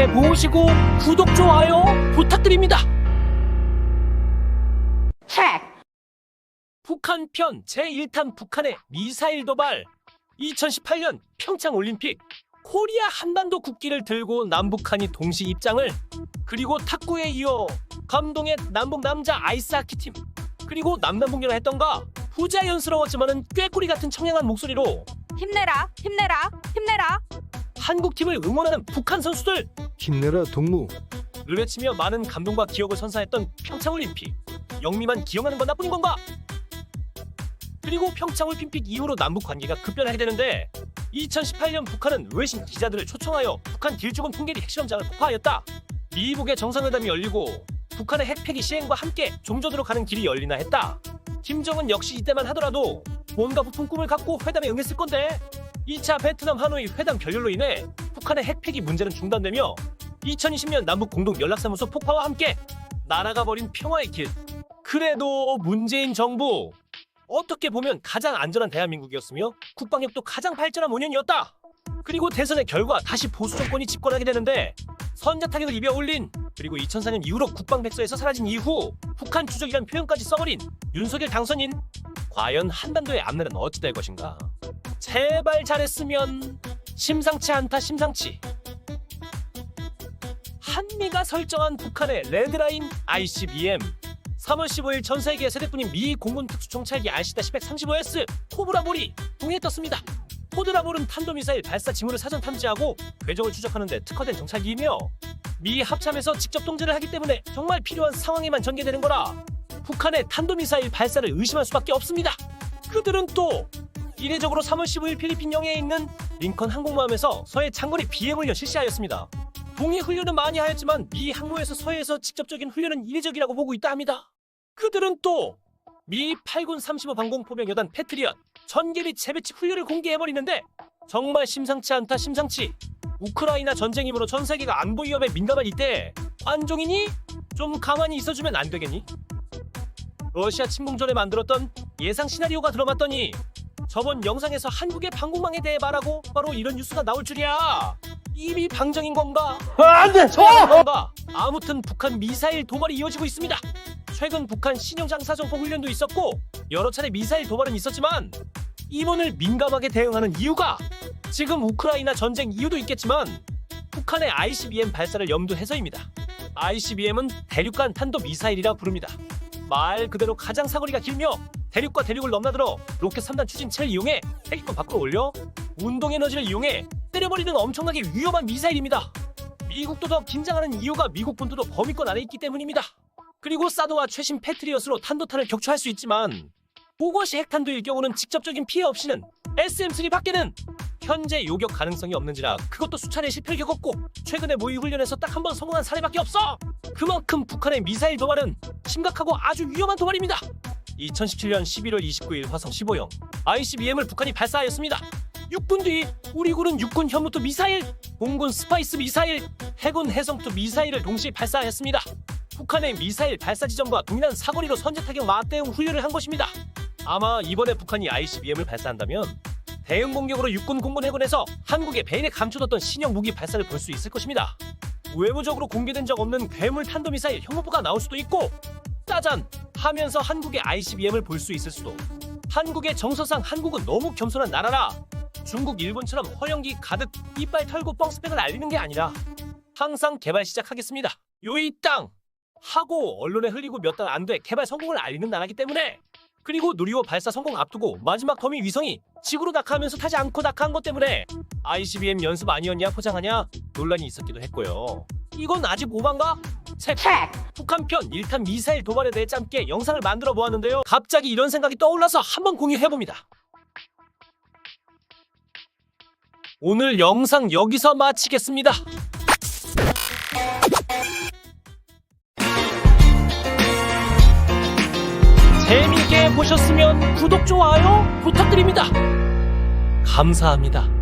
재밌게 보시고 구독, 좋아요 부탁드립니다. 북한편 제1탄 북한의 미사일 도발. 2018년 평창올림픽 코리아 한반도 국기를 들고 남북한이 동시 입장을, 그리고 탁구에 이어 감동의 남북 남자 아이스하키팀, 그리고 남남북녀를 했던가 부자연스러웠지만은 꾀꼬리 같은 청량한 목소리로 힘내라, 힘내라, 힘내라. 한국팀을 응원하는 북한 선수들 힘내라 동무. 를 외치며 많은 감동과 기억을 선사했던 평창올림픽. 영미만 기억하는 건 나뿐인 건가? 그리고 평창올림픽 이후로 남북 관계가 급변하게 되는데 2018년 북한은 외신 기자들을 초청하여 북한 길쭉은 풍계리 핵실험장을 폭파하였다. 미국의 정상회담이 열리고 북한의 핵폐기 시행과 함께 종전으로 가는 길이 열리나 했다. 김정은 역시 이때만 하더라도 뭔가 부푼 꿈을 갖고 회담에 응했을 건데 2차 베트남 하노이 회담 결렬로 인해 북한의 핵폐기 문제는 중단되며 2020년 남북 공동 연락사무소 폭파와 함께 날아가 버린 평화의 길. 그래도 문재인 정부 어떻게 보면 가장 안전한 대한민국이었으며 국방력도 가장 발전한 5년이었다. 그리고 대선의 결과 다시 보수 정권이 집권하게 되는데 선자 타격을 입에 올린, 그리고 2004년 이후로 국방백서에서 사라진 이후 북한 주적이란 표현까지 써버린 윤석열 당선인. 과연 한반도의 앞날은 어찌 될 것인가? 제발 잘했으면. 심상치 않다, 심상치. 한미가 설정한 북한의 레드라인 ICBM. 3월 15일 전 세계 세대뿐인 미 공군 특수정찰기 RC-135S 코브라볼이 동해에 떴습니다. 코브라볼은 탄도미사일 발사 징후를 사전 탐지하고 궤적을 추적하는 데 특화된 정찰기이며 미 합참에서 직접 통제를 하기 때문에 정말 필요한 상황에만 전개되는 거라 북한의 탄도미사일 발사를 의심할 수밖에 없습니다. 그들은 또 이례적으로 3월 15일 필리핀 영해에 있는 링컨 항공모함에서 서해 장거리 비행훈련 실시하였습니다. 동해 훈련은 많이 하였지만 미 항모에서 서해에서 직접적인 훈련은 이례적이라고 보고 있다 합니다. 그들은 또 미 8군 35 방공포병 여단 패트리엇 전개리 재배치 훈련을 공개해버리는데 정말 심상치 않다, 심상치. 우크라이나 전쟁이므로 전 세계가 안보 위협에 민감한 이때 관종이니? 좀 가만히 있어주면 안 되겠니? 러시아 침공 전에 만들었던 예상 시나리오가 들어맞더니 저번 영상에서 한국의 방공망에 대해 말하고 바로 이런 뉴스가 나올 줄이야. 이미 방정인 건가? 안 돼! 건가? 아무튼 북한 미사일 도발이 이어지고 있습니다. 최근 북한 신형 장사정포 훈련도 있었고 여러 차례 미사일 도발은 있었지만 이번을 민감하게 대응하는 이유가 지금 우크라이나 전쟁 이유도 있겠지만 북한의 ICBM 발사를 염두해서입니다. ICBM은 대륙간 탄도 미사일이라 부릅니다. 말 그대로 가장 사거리가 길며 대륙과 대륙을 넘나들어 로켓 3단 추진체를 이용해 대기권 밖으로 올려 운동 에너지를 이용해 때려버리는 엄청나게 위험한 미사일입니다. 미국도 더 긴장하는 이유가 미국 본토도 범위권 안에 있기 때문입니다. 그리고 사드와 최신 패트리엇으로 탄도탄을 격추할 수 있지만 그것이 핵탄두일 경우는 직접적인 피해 없이는 SM-3밖에는 현재 요격 가능성이 없는지라 그것도 수차례 실패를 겪었고 최근에 모의 훈련에서 딱 한 번 성공한 사례밖에 없어. 그만큼 북한의 미사일 도발은 심각하고 아주 위험한 도발입니다. 2017년 11월 29일 화성 15형 ICBM을 북한이 발사하였습니다. 6분 뒤 우리 군은 육군 현무투 미사일, 공군 스파이스 미사일, 해군 해성투 미사일을 동시에 발사하였습니다. 북한의 미사일 발사 지점과 동일한 사거리로 선제 타격 맞대응 훈련을 한 것입니다. 아마 이번에 북한이 ICBM을 발사한다면 대응 공격으로 육군, 공군, 해군에서 한국의 배인에 감춰뒀던 신형 무기 발사를 볼 수 있을 것입니다. 외부적으로 공개된 적 없는 괴물 탄도미사일 형무부가 나올 수도 있고 짜잔 하면서 한국의 ICBM을 볼 수 있을 수도. 한국의 정서상 한국은 너무 겸손한 나라라 중국, 일본처럼 허영기 가득 이빨 털고 뻥스펙을 알리는 게 아니라 항상 개발 시작하겠습니다. 요이 땅! 하고 언론에 흘리고 몇 달 안 돼 개발 성공을 알리는 나라기 때문에. 그리고 누리호 발사 성공 앞두고 마지막 더미 위성이 지구로 낙하하면서 타지 않고 낙하한 것 때문에 ICBM 연습 아니었냐 포장하냐 논란이 있었기도 했고요. 이건 아직 오반가? 북한편 1탄 미사일 도발에 대해 짧게 영상을 만들어 보았는데요. 갑자기 이런 생각이 떠올라서 한번 공유해봅니다. 오늘 영상 여기서 마치겠습니다. 재미있게 보셨으면 구독, 좋아요 부탁드립니다. 감사합니다.